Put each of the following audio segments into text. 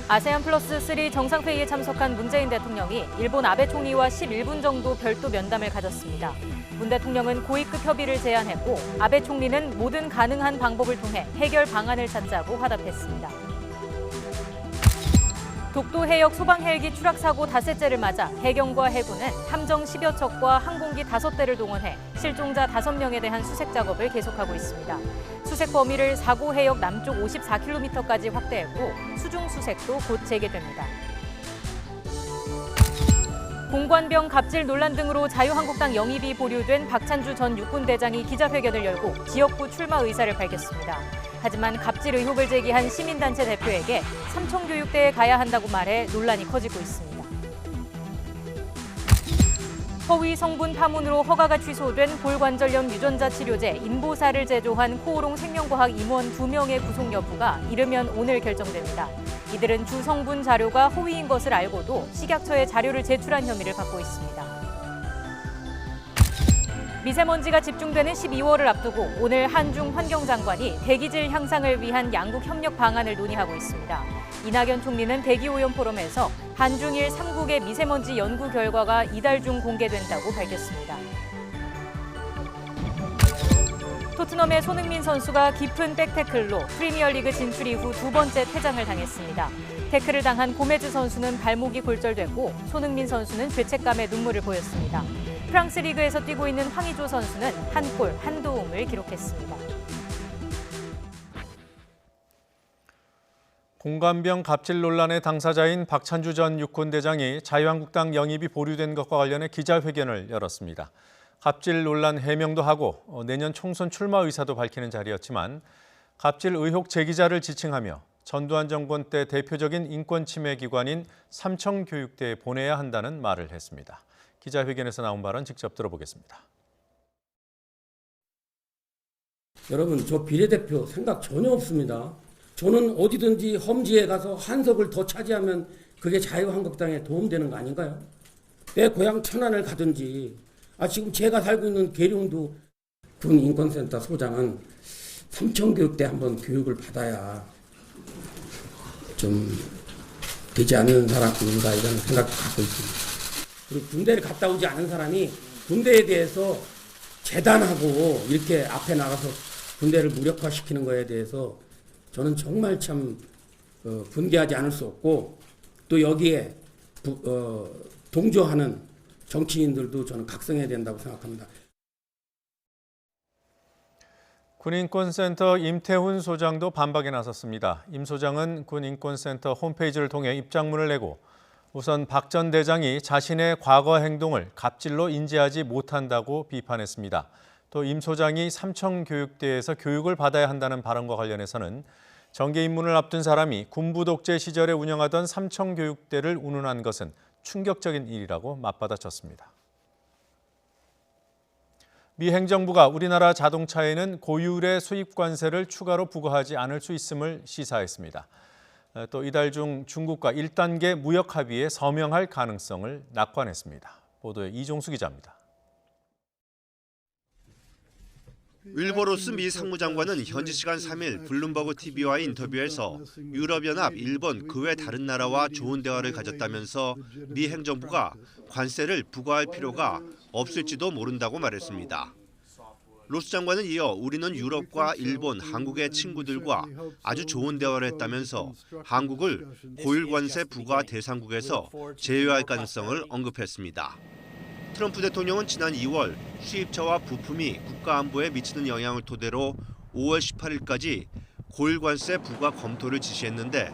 아세안 플러스 3 정상회의에 참석한 문재인 대통령이 일본 아베 총리와 11분 정도 별도 면담을 가졌습니다. 문 대통령은 고위급 협의를 제안했고 아베 총리는 모든 가능한 방법을 통해 해결 방안을 찾자고 화답했습니다. 독도 해역 소방 헬기 추락 사고 닷새째를 맞아 해경과 해군은 함정 10여 척과 항공기 5대를 동원해 실종자 5명에 대한 수색 작업을 계속하고 있습니다. 수색 범위를 사고 해역 남쪽 54km까지 확대했고 수중 수색도 곧 재개됩니다. 공관병 갑질 논란 등으로 자유한국당 영입이 보류된 박찬주 전 육군대장이 기자회견을 열고 지역구 출마 의사를 밝혔습니다. 하지만 갑질 의혹을 제기한 시민단체 대표에게 삼청교육대에 가야 한다고 말해 논란이 커지고 있습니다. 허위 성분 파문으로 허가가 취소된 골관절염 유전자 치료제 인보사를 제조한 코오롱 생명과학 임원 2명의 구속 여부가 이르면 오늘 결정됩니다. 이들은 주 성분 자료가 허위인 것을 알고도 식약처에 자료를 제출한 혐의를 받고 있습니다. 미세먼지가 집중되는 12월을 앞두고 오늘 한중 환경장관이 대기질 향상을 위한 양국 협력 방안을 논의하고 있습니다. 이낙연 총리는 대기오염 포럼에서 한중일 3국의 미세먼지 연구 결과가 이달 중 공개된다고 밝혔습니다. 토트넘의 손흥민 선수가 깊은 백태클로 프리미어리그 진출 이후 2번째 퇴장을 당했습니다. 태클을 당한 고메즈 선수는 발목이 골절됐고 손흥민 선수는 죄책감에 눈물을 보였습니다. 프랑스 리그에서 뛰고 있는 황의조 선수는 1골 1도움을 기록했습니다. 공관병 갑질 논란의 당사자인 박찬주 전 육군대장이 자유한국당 영입이 보류된 것과 관련해 기자회견을 열었습니다. 갑질 논란 해명도 하고 내년 총선 출마 의사도 밝히는 자리였지만 갑질 의혹 제기자를 지칭하며 전두환 정권 때 대표적인 인권 침해 기관인 삼청교육대에 보내야 한다는 말을 했습니다. 기자회견에서 나온 발언 직접 들어보겠습니다. 여러분, 저 비례대표 생각 전혀 없습니다. 저는 어디든지 험지에 가서 한석을 더 차지하면 그게 자유한국당에 도움되는 거 아닌가요? 내 고향 천안을 가든지 지금 제가 살고 있는 계룡도 군인권센터 소장은 삼청교육대 한번 교육을 받아야 좀 되지 않는 사람인가 이런 생각도 갖고 있습니다. 그리고 군대를 갔다 오지 않은 사람이 군대에 대해서 재단하고 이렇게 앞에 나가서 군대를 무력화시키는 거에 대해서 저는 정말 참 분개하지 않을 수 없고 또 여기에 동조하는 정치인들도 저는 각성해야 된다고 생각합니다. 군인권센터 임태훈 소장도 반박에 나섰습니다. 임 소장은 군인권센터 홈페이지를 통해 입장문을 내고 우선 박 전 대장이 자신의 과거 행동을 갑질로 인지하지 못한다고 비판했습니다. 또 임 소장이 삼청교육대에서 교육을 받아야 한다는 발언과 관련해서는 정계 입문을 앞둔 사람이 군부 독재 시절에 운영하던 삼청교육대를 운운한 것은 충격적인 일이라고 맞받아쳤습니다. 미 행정부가 우리나라 자동차에는 고율의 수입 관세를 추가로 부과하지 않을 수 있음을 시사했습니다. 또 이달 중 중국과 1단계 무역 합의에 서명할 가능성을 낙관했습니다. 보도에 이종수 기자입니다. 윌버로스 미 상무장관은 현지 시간 3일 블룸버그 TV와의 인터뷰에서 유럽연합, 일본, 그 외 다른 나라와 좋은 대화를 가졌다면서 미 행정부가 관세를 부과할 필요가 없을지도 모른다고 말했습니다. 로스 장관은 이어 우리는 유럽과 일본, 한국의 친구들과 아주 좋은 대화를 했다면서 한국을 고율 관세 부과 대상국에서 제외할 가능성을 언급했습니다. 트럼프 대통령은 지난 2월 수입차와 부품이 국가 안보에 미치는 영향을 토대로 5월 18일까지 고율 관세 부과 검토를 지시했는데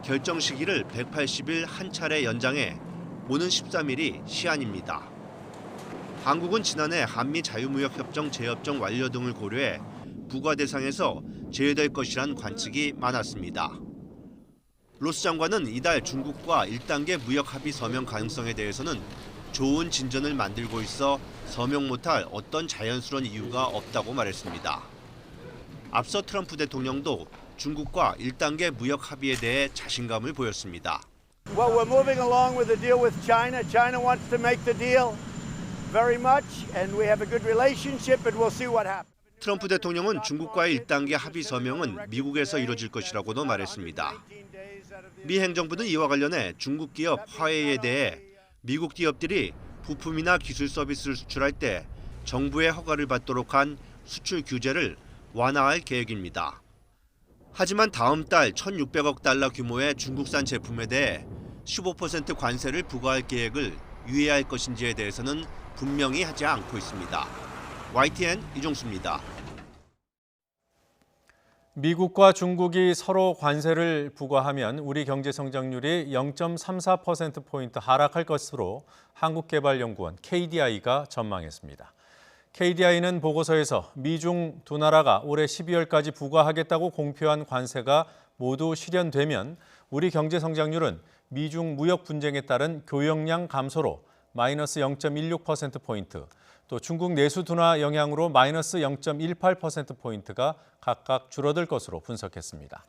결정 시기를 180일 한 차례 연장해 오는 13일이 시한입니다. 한국은 지난해 한미 자유무역협정 재협정 완료 등을 고려해 부과 대상에서 제외될 것이란 관측이 많았습니다. 로스 장관은 이달 중국과 1단계 무역 합의 서명 가능성에 대해서는 좋은 진전을 만들고 있어 서명 못할 어떤 자연스러운 이유가 없다고 말했습니다. 앞서 트럼프 대통령도 중국과 1단계 무역 합의에 대해 자신감을 보였습니다. Well, we're moving along with the deal with China. China wants to make the deal very much, and we have a good relationship, and we'll see what happens. 트럼프 대통령은 중국과의 1단계 합의 서명은 미국에서 이뤄질 것이라고도 말했습니다. 미 행정부는 이와 관련해 중국 기업 화웨이에 대해 미국 기업들이 부품이나 기술 서비스를 수출할 때 정부의 허가를 받도록 한 수출 규제를 완화할 계획입니다. 하지만 다음 달 1,600억 달러 규모의 중국산 제품에 대해 15% 관세를 부과할 계획을 유예할 것인지에 대해서는 분명히 하지 않고 있습니다. YTN 이종수입니다. 미국과 중국이 서로 관세를 부과하면 우리 경제 성장률이 0.34%포인트 하락할 것으로 한국개발연구원 KDI가 전망했습니다. KDI는 보고서에서 미중 두 나라가 올해 12월까지 부과하겠다고 공표한 관세가 모두 실현되면 우리 경제 성장률은 미중 무역 분쟁에 따른 교역량 감소로 마이너스 0.16%포인트, 또 중국 내수 둔화 영향으로 마이너스 0.18%포인트가 각각 줄어들 것으로 분석했습니다.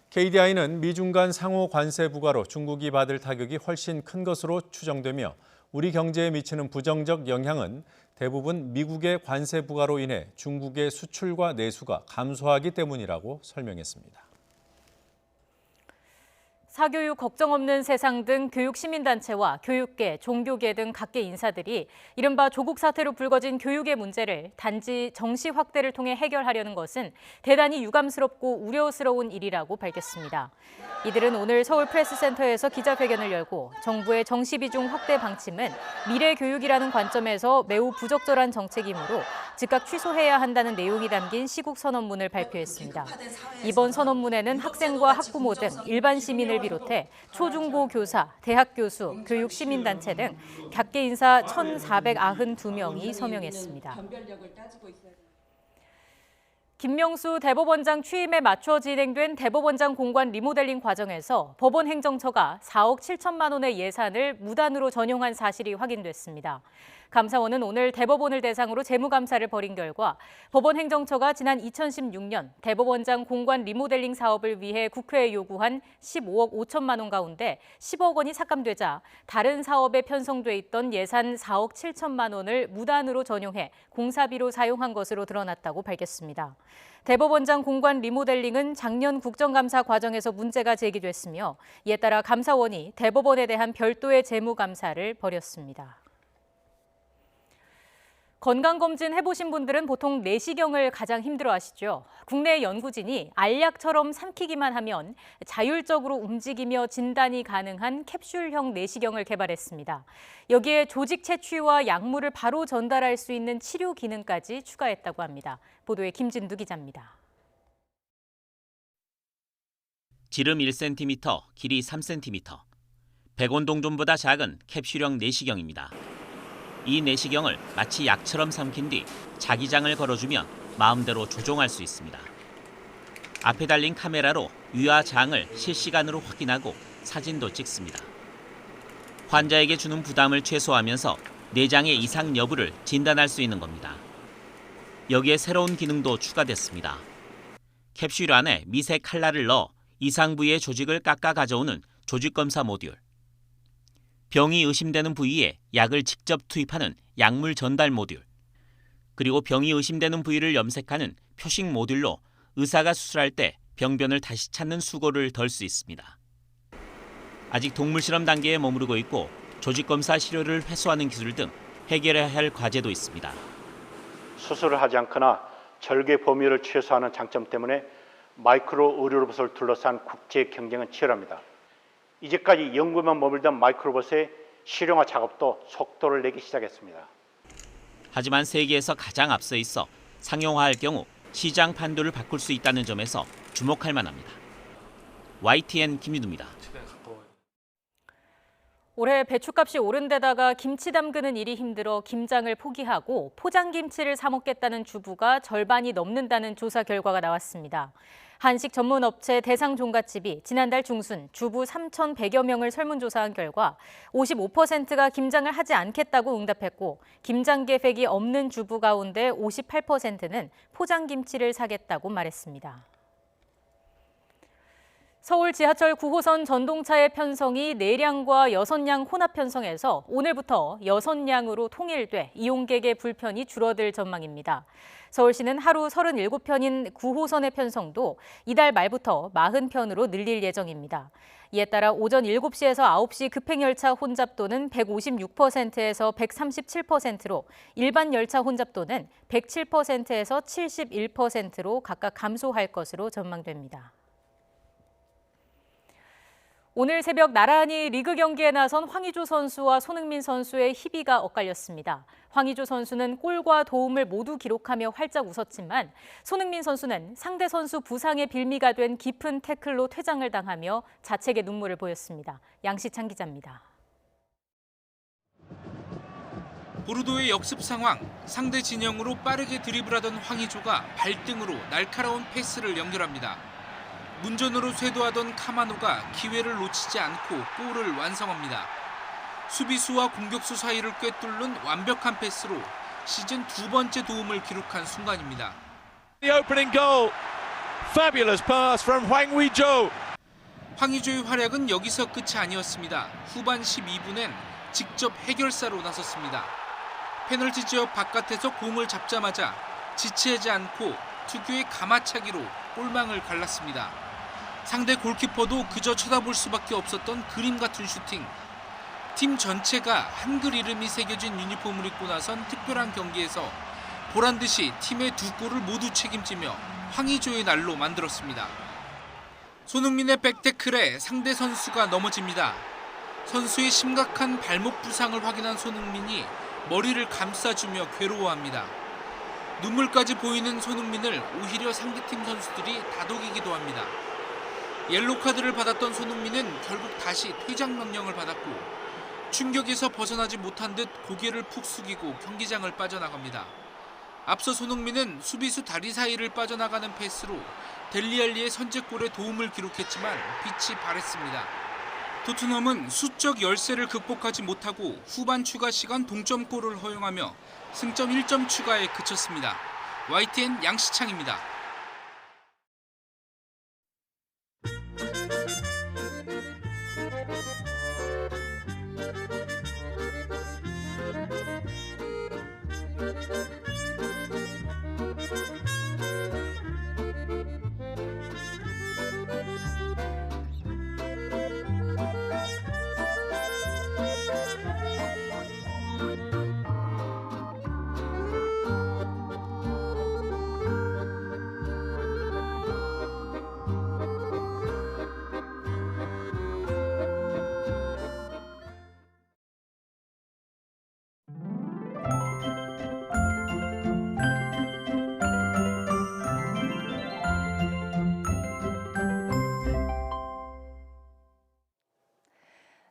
KDI는 미중 간 상호 관세 부과로 중국이 받을 타격이 훨씬 큰 것으로 추정되며 우리 경제에 미치는 부정적 영향은 대부분 미국의 관세 부과로 인해 중국의 수출과 내수가 감소하기 때문이라고 설명했습니다. 사교육 걱정 없는 세상 등 교육 시민단체와 교육계, 종교계 등 각계 인사들이 이른바 조국 사태로 불거진 교육의 문제를 단지 정시 확대를 통해 해결하려는 것은 대단히 유감스럽고 우려스러운 일이라고 밝혔습니다. 이들은 오늘 서울 프레스센터에서 기자회견을 열고 정부의 정시 비중 확대 방침은 미래 교육이라는 관점에서 매우 부적절한 정책이므로 즉각 취소해야 한다는 내용이 담긴 시국 선언문을 발표했습니다. 이번 선언문에는 학생과 학부모 등 일반 시민을 비롯해 초중고 교사, 대학 교수, 교육 시민단체 등 각계 인사 1,492명이 서명했습니다. 김명수 대법원장 취임에 맞춰 진행된 대법원장 공관 리모델링 과정에서 법원 행정처가 4억 7천만 원의 예산을 무단으로 전용한 사실이 확인됐습니다. 감사원은 오늘 대법원을 대상으로 재무감사를 벌인 결과 법원 행정처가 지난 2016년 대법원장 공관 리모델링 사업을 위해 국회에 요구한 15억 5천만 원 가운데 10억 원이 삭감되자 다른 사업에 편성돼 있던 예산 4억 7천만 원을 무단으로 전용해 공사비로 사용한 것으로 드러났다고 밝혔습니다. 대법원장 공관 리모델링은 작년 국정감사 과정에서 문제가 제기됐으며 이에 따라 감사원이 대법원에 대한 별도의 재무감사를 벌였습니다. 건강검진 해보신 분들은 보통 내시경을 가장 힘들어하시죠. 국내 연구진이 알약처럼 삼키기만 하면 자율적으로 움직이며 진단이 가능한 캡슐형 내시경을 개발했습니다. 여기에 조직 채취와 약물을 바로 전달할 수 있는 치료 기능까지 추가했다고 합니다. 보도에 김진두 기자입니다. 지름 1cm, 길이 3cm, 백원동전보다 작은 캡슐형 내시경입니다. 이 내시경을 마치 약처럼 삼킨 뒤 자기장을 걸어주면 마음대로 조종할 수 있습니다. 앞에 달린 카메라로 위와 장을 실시간으로 확인하고 사진도 찍습니다. 환자에게 주는 부담을 최소화하면서 내장의 이상 여부를 진단할 수 있는 겁니다. 여기에 새로운 기능도 추가됐습니다. 캡슐 안에 미세 칼날을 넣어 이상 부위의 조직을 깎아 가져오는 조직검사 모듈. 병이 의심되는 부위에 약을 직접 투입하는 약물 전달 모듈, 그리고 병이 의심되는 부위를 염색하는 표식 모듈로 의사가 수술할 때 병변을 다시 찾는 수고를 덜 수 있습니다. 아직 동물 실험 단계에 머무르고 있고 조직검사 시료를 회수하는 기술 등 해결해야 할 과제도 있습니다. 수술을 하지 않거나 절개 범위를 최소화하는 장점 때문에 마이크로 의료로봇을 둘러싼 국제 경쟁은 치열합니다. 이제까지 연구에만 머물던 마이크로봇의 실용화 작업도 속도를 내기 시작했습니다. 하지만 세계에서 가장 앞서 있어 상용화할 경우 시장 판도를 바꿀 수 있다는 점에서 주목할 만합니다. YTN 김유두입니다. 올해 배추값이 오른 데다가 김치 담그는 일이 힘들어 김장을 포기하고 포장김치를 사 먹겠다는 주부가 절반이 넘는다는 조사 결과가 나왔습니다. 한식 전문 업체 대상종갓집이 지난달 중순 주부 3,100여 명을 설문조사한 결과 55%가 김장을 하지 않겠다고 응답했고 김장 계획이 없는 주부 가운데 58%는 포장김치를 사겠다고 말했습니다. 서울 지하철 9호선 전동차의 편성이 4량과 6량 혼합 편성에서 오늘부터 6량으로 통일돼 이용객의 불편이 줄어들 전망입니다. 서울시는 하루 37편인 9호선의 편성도 이달 말부터 40편으로 늘릴 예정입니다. 이에 따라 오전 7시에서 9시 급행열차 혼잡도는 156%에서 137%로 일반 열차 혼잡도는 107%에서 71%로 각각 감소할 것으로 전망됩니다. 오늘 새벽 나란히 리그 경기에 나선 황의조 선수와 손흥민 선수의 희비가 엇갈렸습니다. 황의조 선수는 골과 도움을 모두 기록하며 활짝 웃었지만 손흥민 선수는 상대 선수 부상의 빌미가 된 깊은 태클로 퇴장을 당하며 자책의 눈물을 보였습니다. 양시창 기자입니다. 보르도의 역습 상황, 상대 진영으로 빠르게 드리블하던 황의조가 발등으로 날카로운 패스를 연결합니다. 문전으로 쇄도하던 카마노가 기회를 놓치지 않고 골을 완성합니다. 수비수와 공격수 사이를 꿰뚫는 완벽한 패스로 시즌 2번째 도움을 기록한 순간입니다. The opening goal. Fabulous pass from 황의조. 황의조의 활약은 여기서 끝이 아니었습니다. 후반 12분엔 직접 해결사로 나섰습니다. 페널티 지역 바깥에서 공을 잡자마자 지체하지 않고 특유의 가마차기로 골망을 갈랐습니다. 상대 골키퍼도 그저 쳐다볼 수밖에 없었던 그림 같은 슈팅. 팀 전체가 한글 이름이 새겨진 유니폼을 입고 나선 특별한 경기에서 보란 듯이 팀의 2골을 모두 책임지며 황의조의 날로 만들었습니다. 손흥민의 백태클에 상대 선수가 넘어집니다. 선수의 심각한 발목 부상을 확인한 손흥민이 머리를 감싸주며 괴로워합니다. 눈물까지 보이는 손흥민을 오히려 상대팀 선수들이 다독이기도 합니다. 옐로 카드를 받았던 손흥민은 결국 다시 퇴장 명령을 받았고 충격에서 벗어나지 못한 듯 고개를 푹 숙이고 경기장을 빠져나갑니다. 앞서 손흥민은 수비수 다리 사이를 빠져나가는 패스로 델리알리의 선제골에 도움을 기록했지만 빛이 발했습니다. 토트넘은 수적 열세를 극복하지 못하고 후반 추가 시간 동점골을 허용하며 승점 1점 추가에 그쳤습니다. YTN 양시창입니다.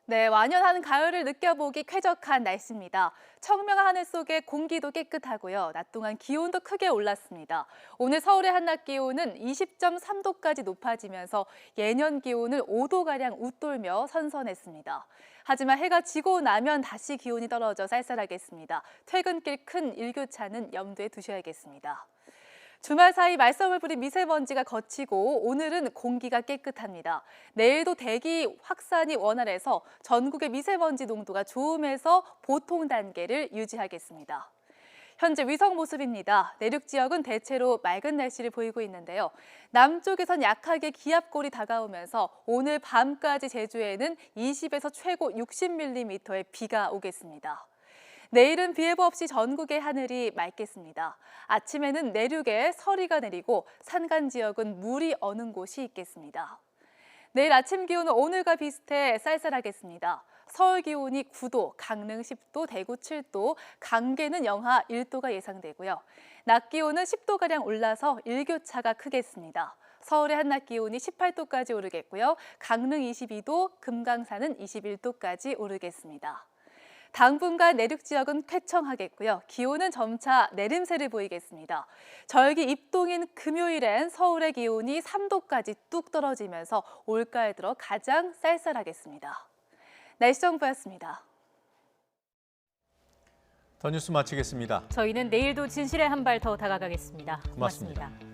네, 완연한 가을을 느껴보기 쾌적한 날씨입니다. 청명한 하늘 속에 공기도 깨끗하고요. 낮 동안 기온도 크게 올랐습니다. 오늘 서울의 한낮 기온은 20.3도까지 높아지면서 예년 기온을 5도가량 웃돌며 선선했습니다. 하지만 해가 지고 나면 다시 기온이 떨어져 쌀쌀하겠습니다. 퇴근길 큰 일교차는 염두에 두셔야겠습니다. 주말 사이 말썽을 부린 미세먼지가 거치고 오늘은 공기가 깨끗합니다. 내일도 대기 확산이 원활해서 전국의 미세먼지 농도가 좋음에서 보통 단계를 유지하겠습니다. 현재 위성 모습입니다. 내륙 지역은 대체로 맑은 날씨를 보이고 있는데요. 남쪽에선 약하게 기압골이 다가오면서 오늘 밤까지 제주에는 20에서 최고 60mm의 비가 오겠습니다. 내일은 비 예보 없이 전국의 하늘이 맑겠습니다. 아침에는 내륙에 서리가 내리고 산간 지역은 물이 어는 곳이 있겠습니다. 내일 아침 기온은 오늘과 비슷해 쌀쌀하겠습니다. 서울 기온이 9도, 강릉 10도, 대구 7도, 강계는 영하 1도가 예상되고요. 낮 기온은 10도가량 올라서 일교차가 크겠습니다. 서울의 한낮 기온이 18도까지 오르겠고요. 강릉 22도, 금강산은 21도까지 오르겠습니다. 당분간 내륙 지역은 쾌청하겠고요. 기온은 점차 내림세를 보이겠습니다. 절기 입동인 금요일엔 서울의 기온이 3도까지 뚝 떨어지면서 올가을 들어 가장 쌀쌀하겠습니다. 날씨 정보였습니다. 더 뉴스 마치겠습니다. 저희는 내일도 진실의 한 발 더 다가가겠습니다. 고맙습니다. 고맙습니다.